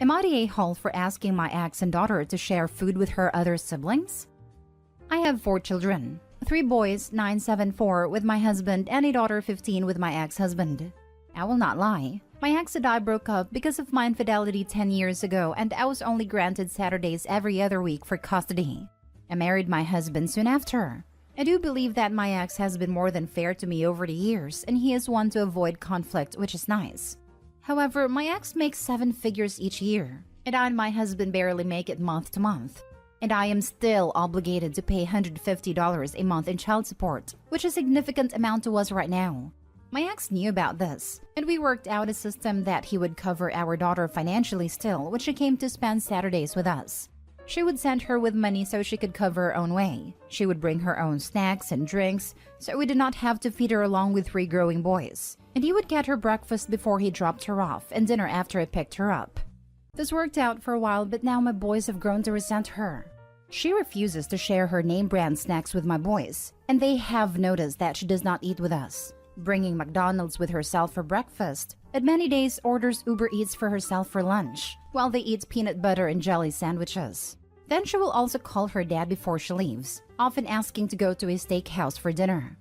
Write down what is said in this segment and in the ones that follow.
Am I the a-hole for asking my ex and daughter to share food with her other siblings? I have 4 children, 3 boys, 9, 7, 4 with my husband, and a daughter 15 with my ex-husband. I will not lie. My ex and I broke up because of my infidelity 10 years ago, and I was only granted Saturdays every other week for custody. I married my husband soon after. I do believe that my ex has been more than fair to me over the years, and he is one to avoid conflict, which is nice. However, my ex makes 7 figures each year, and I and my husband barely make it month to month. And I am still obligated to pay $150 a month in child support, which is a significant amount to us right now. My ex knew about this, and we worked out a system that he would cover our daughter financially still when she came to spend Saturdays with us. She would send her with money so she could cover her own way. She would bring her own snacks and drinks, so we did not have to feed her along with 3 growing boys. And he would get her breakfast before he dropped her off and dinner after I picked her up. This worked out for a while, but now my boys have grown to resent her. She refuses to share her name brand snacks with my boys, and they have noticed that she does not eat with us, bringing McDonald's with herself for breakfast, and many days orders Uber Eats for herself for lunch, while they eat peanut butter and jelly sandwiches. Then she will also call her dad before she leaves, often asking to go to a steakhouse for dinner.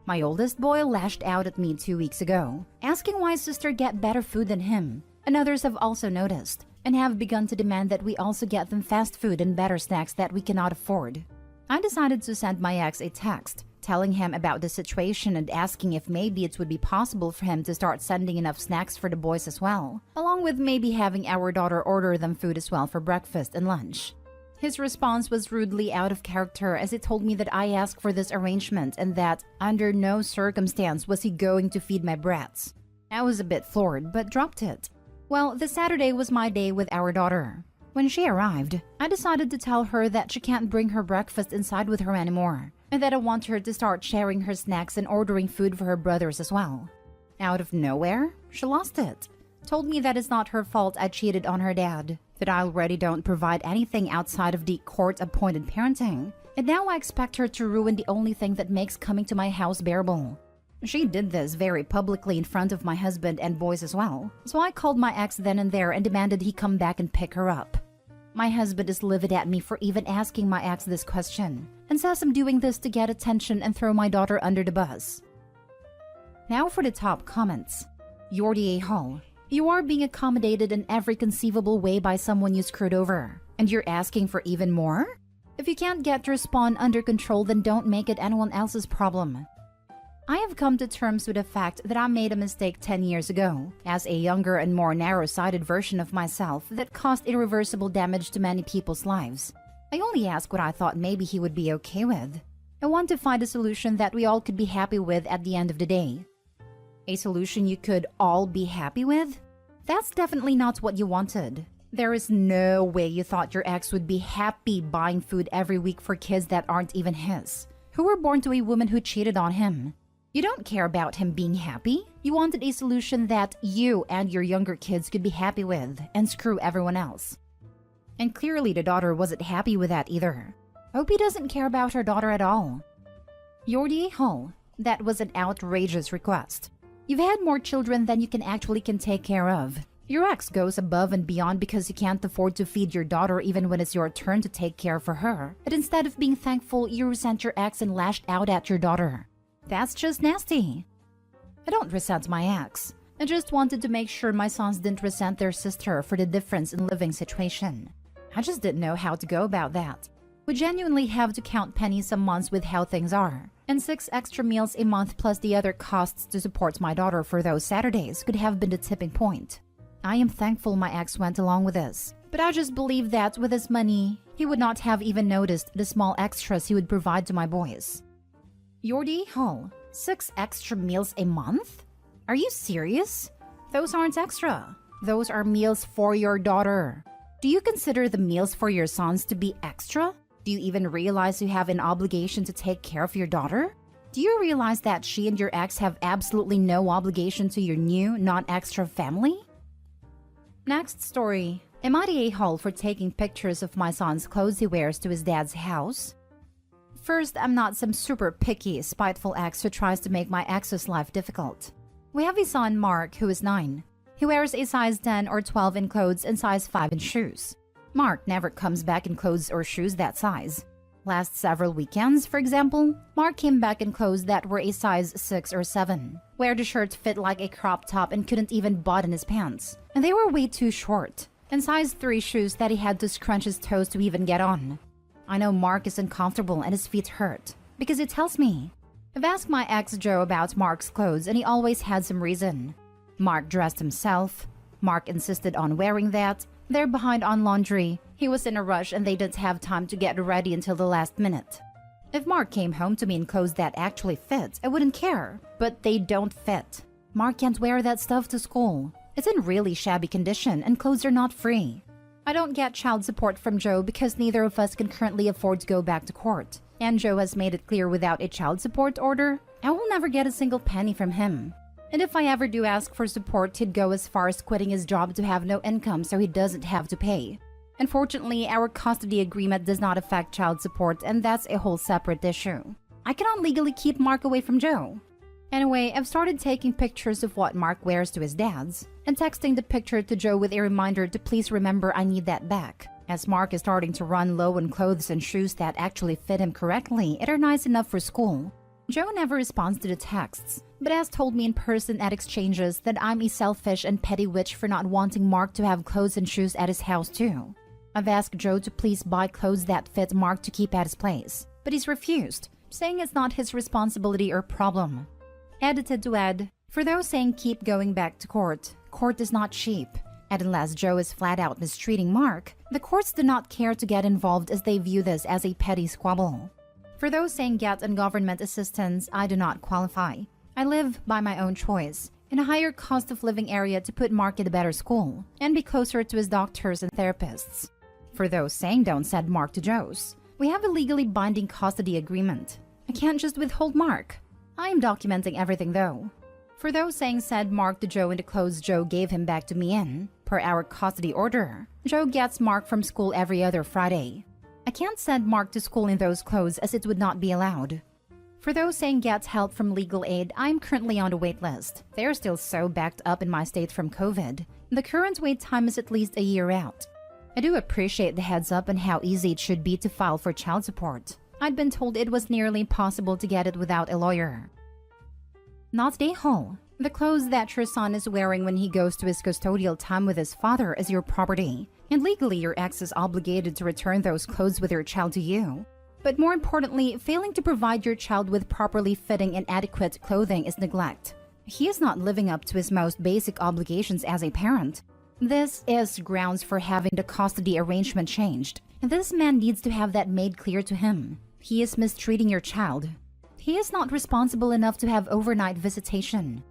My oldest boy lashed out at me 2 weeks ago, asking why his sister get better food than him, and others have also noticed, and have begun to demand that we also get them fast food and better snacks that we cannot afford. I decided to send my ex a text, telling him about the situation and asking if maybe it would be possible for him to start sending enough snacks for the boys as well, along with maybe having our daughter order them food as well for breakfast and lunch. His response was rudely out of character as he told me that I asked for this arrangement and that under no circumstance was he going to feed my brats. I was a bit floored but dropped it. Well, the Saturday was my day with our daughter. When she arrived, I decided to tell her that she can't bring her breakfast inside with her anymore, and that I want her to start sharing her snacks and ordering food for her brothers as well. Out of nowhere, she lost it. Told me that it's not her fault I cheated on her dad, that I already don't provide anything outside of the court-appointed parenting, and now I expect her to ruin the only thing that makes coming to my house bearable. She did this very publicly in front of my husband and boys as well, so I called my ex then and there and demanded he come back and pick her up. My husband is livid at me for even asking my ex this question, and says I'm doing this to get attention and throw my daughter under the bus. Now for the top comments. You're the a-hole. You are being accommodated in every conceivable way by someone you screwed over, and you're asking for even more? If you can't get your spawn under control, then don't make it anyone else's problem. I have come to terms with the fact that I made a mistake 10 years ago, as a younger and more narrow-sighted version of myself that caused irreversible damage to many people's lives. I only asked what I thought maybe he would be okay with. I want to find a solution that we all could be happy with at the end of the day. A solution you could all be happy with? That's definitely not what you wanted. There is no way you thought your ex would be happy buying food every week for kids that aren't even his, who were born to a woman who cheated on him. You don't care about him being happy. You wanted a solution that you and your younger kids could be happy with and screw everyone else. And clearly the daughter wasn't happy with that either. Hope he doesn't care about her daughter at all. You're the a-hole. That was an outrageous request. You've had more children than you can take care of. Your ex goes above and beyond because you can't afford to feed your daughter even when it's your turn to take care for her. But instead of being thankful, you resent your ex and lashed out at your daughter. That's just nasty. I don't resent my ex. I just wanted to make sure my sons didn't resent their sister for the difference in living situation. I just didn't know how to go about that. We genuinely have to count pennies some months with how things are. And 6 extra meals a month plus the other costs to support my daughter for those Saturdays could have been the tipping point. I am thankful my ex went along with this, but I just believe that with his money, he would not have even noticed the small extras he would provide to my boys. You're the a-hole. 6 extra meals a month? Are you serious? Those aren't extra. Those are meals for your daughter. Do you consider the meals for your sons to be extra? Do you even realize you have an obligation to take care of your daughter? Do you realize that she and your ex have absolutely no obligation to your new, non-extra family? Next story. Am I the a-hole for taking pictures of my son's clothes he wears to his dad's house? First, I'm not some super picky, spiteful ex who tries to make my ex's life difficult. We have a son, Mark, who is 9. He wears a size 10 or 12 in clothes and size 5 in shoes. Mark never comes back in clothes or shoes that size. Last several weekends, for example, Mark came back in clothes that were a size 6 or 7, where the shirt fit like a crop top and couldn't even button his pants, and they were way too short, and size 3 shoes that he had to scrunch his toes to even get on. I know Mark is uncomfortable and his feet hurt, because he tells me. I've asked my ex Joe about Mark's clothes and he always had some reason. Mark dressed himself. Mark insisted on wearing that. They're behind on laundry. He was in a rush and they didn't have time to get ready until the last minute. If Mark came home to me in clothes that actually fit, I wouldn't care. But they don't fit. Mark can't wear that stuff to school. It's in really shabby condition and clothes are not free. I don't get child support from Joe because neither of us can currently afford to go back to court. And Joe has made it clear without a child support order, I will never get a single penny from him. And if I ever do ask for support, he'd go as far as quitting his job to have no income so he doesn't have to pay. Unfortunately, our custody agreement does not affect child support and that's a whole separate issue. I cannot legally keep Mark away from Joe. Anyway, I've started taking pictures of what Mark wears to his dad's and texting the picture to Joe with a reminder to please remember I need that back. As Mark is starting to run low on clothes and shoes that actually fit him correctly and are nice enough for school. Joe never responds to the texts, but has told me in person at exchanges that I'm a selfish and petty witch for not wanting Mark to have clothes and shoes at his house too. I've asked Joe to please buy clothes that fit Mark to keep at his place, but he's refused, saying it's not his responsibility or problem. Edited to add, for those saying keep going back to court, court is not cheap. And unless Joe is flat out mistreating Mark, the courts do not care to get involved as they view this as a petty squabble. For those saying get on government assistance, I do not qualify. I live by my own choice, in a higher cost of living area to put Mark in a better school, and be closer to his doctors and therapists. For those saying don't send Mark to Joe's, we have a legally binding custody agreement. I can't just withhold Mark. I am documenting everything though. For those saying send Mark to Joe in the clothes Joe gave him back to me in, per our custody order, Joe gets Mark from school every other Friday. I can't send Mark to school in those clothes as it would not be allowed. For those saying get help from legal aid, I'm currently on the wait list. They're still so backed up in my state from COVID. The current wait time is at least a year out. I do appreciate the heads up on how easy it should be to file for child support. I'd been told it was nearly impossible to get it without a lawyer. Not day hall. The clothes that your son is wearing when he goes to his custodial time with his father is your property, and legally your ex is obligated to return those clothes with your child to you. But more importantly, failing to provide your child with properly fitting and adequate clothing is neglect. He is not living up to his most basic obligations as a parent. This is grounds for having the custody arrangement changed, and this man needs to have that made clear to him. He is mistreating your child. He is not responsible enough to have overnight visitation.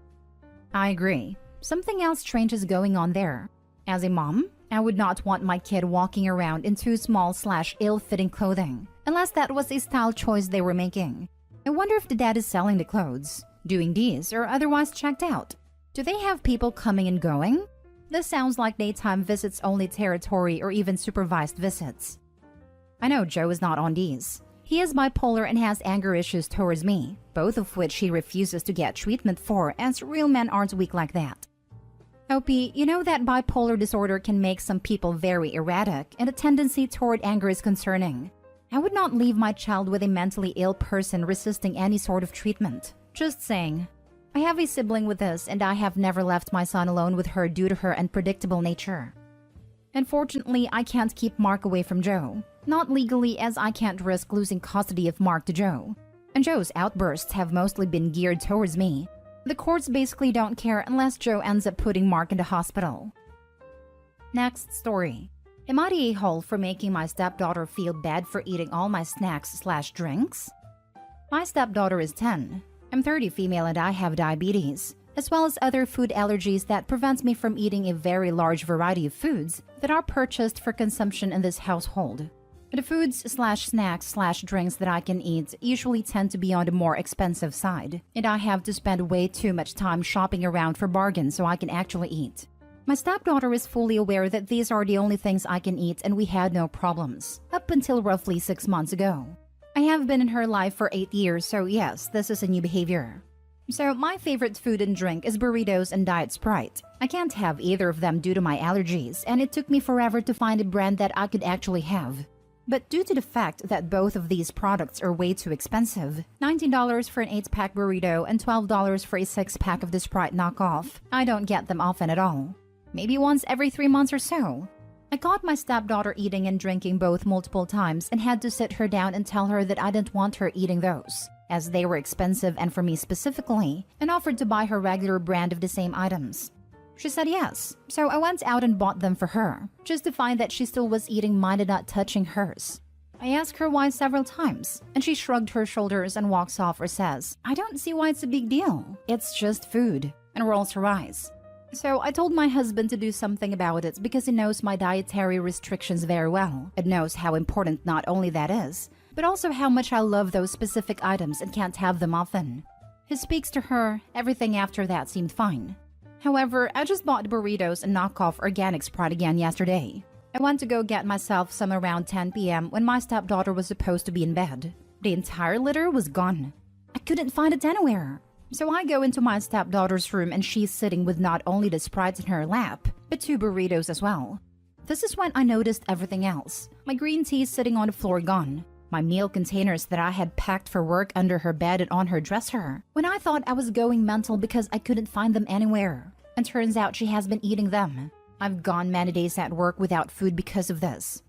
I agree. Something else strange is going on there. As a mom, I would not want my kid walking around in too small/ill-fitting clothing, unless that was a style choice they were making. I wonder if the dad is selling the clothes, doing these, or otherwise checked out. Do they have people coming and going? This sounds like daytime visits only territory or even supervised visits. I know Joe is not on these. He is bipolar and has anger issues towards me, both of which he refuses to get treatment for, as real men aren't weak like that. Opie, you know that bipolar disorder can make some people very erratic, and a tendency toward anger is concerning. I would not leave my child with a mentally ill person resisting any sort of treatment. Just saying. I have a sibling with this, and I have never left my son alone with her due to her unpredictable nature. Unfortunately, I can't keep Mark away from Joe. Not legally, as I can't risk losing custody of Mark to Joe. And Joe's outbursts have mostly been geared towards me. The courts basically don't care unless Joe ends up putting Mark in the hospital. Next story. Am I the a-hole for making my stepdaughter feel bad for eating all my snacks/drinks? My stepdaughter is 10. I'm 30 female and I have diabetes, as well as other food allergies that prevents me from eating a very large variety of foods that are purchased for consumption in this household. The foods/snacks/drinks that I can eat usually tend to be on the more expensive side, and I have to spend way too much time shopping around for bargains so I can actually eat. My stepdaughter is fully aware that these are the only things I can eat and we had no problems, up until roughly 6 months ago. I have been in her life for 8 years, so yes, this is a new behavior. So my favorite food and drink is burritos and Diet Sprite. I can't have either of them due to my allergies, and it took me forever to find a brand that I could actually have. But due to the fact that both of these products are way too expensive, $19 for an 8-pack burrito and $12 for a 6-pack of the Sprite knockoff, I don't get them often at all. Maybe once every 3 months or so. I caught my stepdaughter eating and drinking both multiple times and had to sit her down and tell her that I didn't want her eating those, as they were expensive and for me specifically, and offered to buy her regular brand of the same items. She said yes, so I went out and bought them for her, just to find that she still was eating mine and not touching hers. I asked her why several times, and she shrugged her shoulders and walks off or says, "I don't see why it's a big deal. It's just food," and rolls her eyes. So I told my husband to do something about it because he knows my dietary restrictions very well. It knows how important not only that is, but also how much I love those specific items and can't have them often. He speaks to her, everything after that seemed fine. However, I just bought burritos and knockoff organic Sprite again yesterday. I went to go get myself some around 10 p.m. when my stepdaughter was supposed to be in bed. The entire litter was gone. I couldn't find it anywhere. So I go into my stepdaughter's room and she's sitting with not only the Sprites in her lap, but 2 burritos as well. This is when I noticed everything else. My green tea sitting on the floor gone. My meal containers that I had packed for work under her bed and on her dresser, when I thought I was going mental because I couldn't find them anywhere. And turns out she has been eating them. I've gone many days at work without food because of this.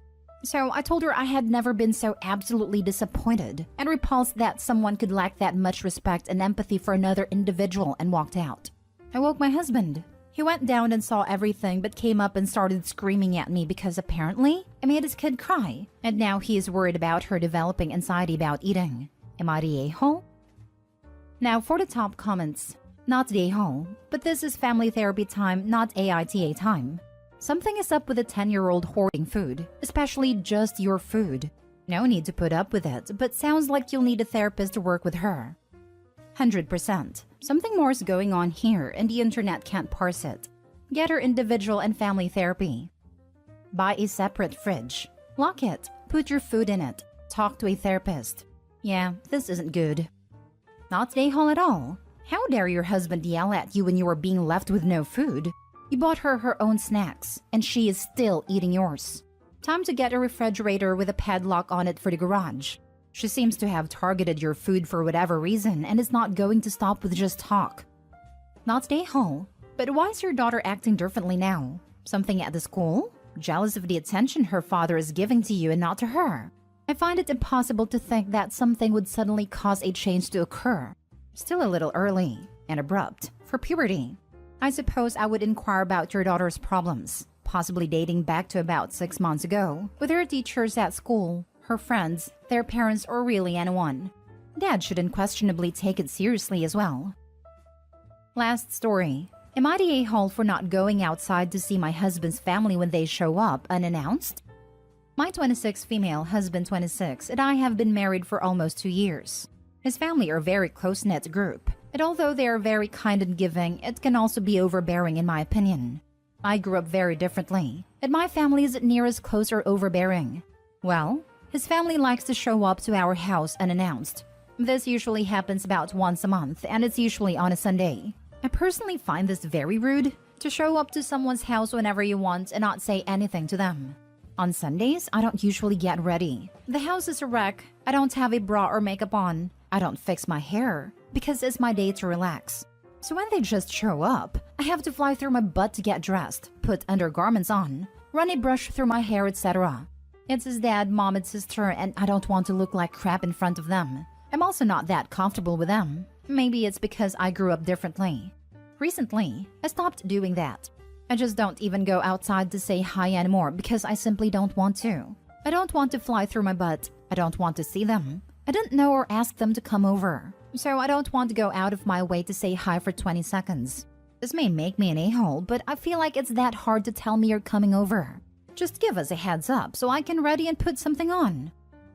So I told her I had never been so absolutely disappointed and repulsed that someone could lack that much respect and empathy for another individual and walked out. I woke my husband. He went down and saw everything but came up and started screaming at me because apparently I made his kid cry, and now he is worried about her developing anxiety about eating. Am I the a-hole? Now for the top comments. Not the a-hole, but this is family therapy time, not AITA time. Something is up with a 10-year-old hoarding food, especially just your food. No need to put up with it, but sounds like you'll need a therapist to work with her. 100%. Something more is going on here and the internet can't parse it. Get her individual and family therapy. Buy a separate fridge. Lock it. Put your food in it. Talk to a therapist. Yeah, this isn't good. Not a-hole at all. How dare your husband yell at you when you are being left with no food? You bought her her own snacks, and she is still eating yours. Time to get a refrigerator with a padlock on it for the garage. She seems to have targeted your food for whatever reason and is not going to stop with just talk. Not a-hole. But why is your daughter acting differently now? Something at the school? Jealous of the attention her father is giving to you and not to her? I find it impossible to think that something would suddenly cause a change to occur. Still a little early and abrupt for puberty. I suppose I would inquire about your daughter's problems, possibly dating back to about 6 months ago, with her teachers at school, her friends, their parents, or really anyone. Dad should unquestionably take it seriously as well. Last story. Am I the a-hole for not going outside to see my husband's family when they show up unannounced? My 26 female husband 26 and I have been married for almost 2 years. His family are a very close-knit group, and although they are very kind and giving, it can also be overbearing in my opinion. I grew up very differently, and my family isn't near as close or overbearing. Well, his family likes to show up to our house unannounced. This usually happens about once a month, and it's usually on a Sunday. I personally find this very rude, to show up to someone's house whenever you want and not say anything to them. On Sundays, I don't usually get ready. The house is a wreck. I don't have a bra or makeup on. I don't fix my hair because it's my day to relax. So when they just show up, I have to fly through my butt to get dressed, put undergarments on, run a brush through my hair, etc. It's his dad, mom, and sister, and I don't want to look like crap in front of them. I'm also not that comfortable with them. Maybe it's because I grew up differently. Recently, I stopped doing that. I just don't even go outside to say hi anymore because I simply don't want to. I don't want to fly through my butt. I don't want to see them. I didn't know or ask them to come over, so I don't want to go out of my way to say hi for 20 seconds. This may make me an a-hole, but I feel like it's that hard to tell me you're coming over. Just give us a heads up so I can ready and put something on.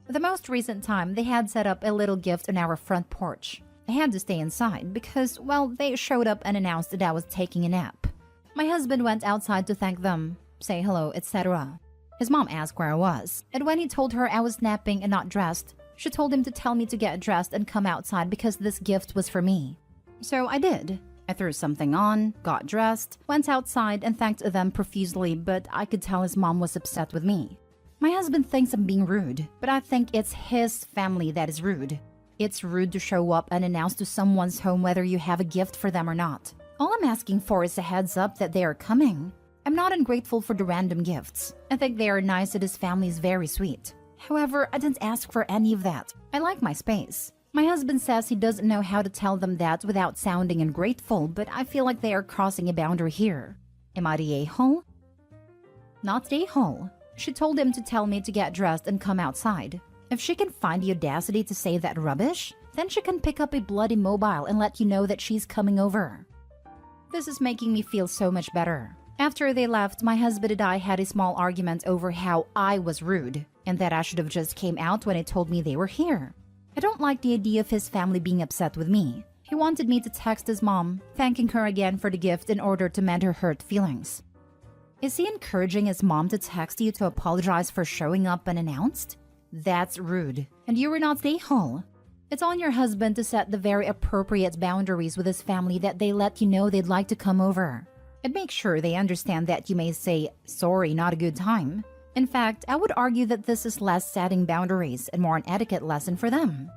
The most recent time, they had set up a little gift on our front porch. I had to stay inside because, well, they showed up and announced that I was taking a nap. My husband went outside to thank them, say hello, etc. His mom asked where I was, and when he told her I was napping and not dressed, she told him to tell me to get dressed and come outside because this gift was for me. So I did. I threw something on, got dressed, went outside, and thanked them profusely, but I could tell his mom was upset with me. My husband thinks I'm being rude, but I think it's his family that is rude. It's rude to show up unannounced to someone's home whether you have a gift for them or not. All I'm asking for is a heads up that they are coming. I'm not ungrateful for the random gifts. I think they are nice and his family is very sweet. However, I didn't ask for any of that. I like my space. My husband says he doesn't know how to tell them that without sounding ungrateful, but I feel like they are crossing a boundary here. Am I the a-hole? Not the a-hole. She told him to tell me to get dressed and come outside. If she can find the audacity to say that rubbish, then she can pick up a bloody mobile and let you know that she's coming over. This is making me feel so much better. After they left, my husband and I had a small argument over how I was rude and that I should have just came out when he told me they were here. I don't like the idea of his family being upset with me. He wanted me to text his mom, thanking her again for the gift in order to mend her hurt feelings. Is he encouraging his mom to text you to apologize for showing up unannounced? That's rude, and you were not the a-hole. It's on your husband to set the very appropriate boundaries with his family that they let you know they'd like to come over. And make sure they understand that you may say, sorry, not a good time. In fact, I would argue that this is less setting boundaries and more an etiquette lesson for them.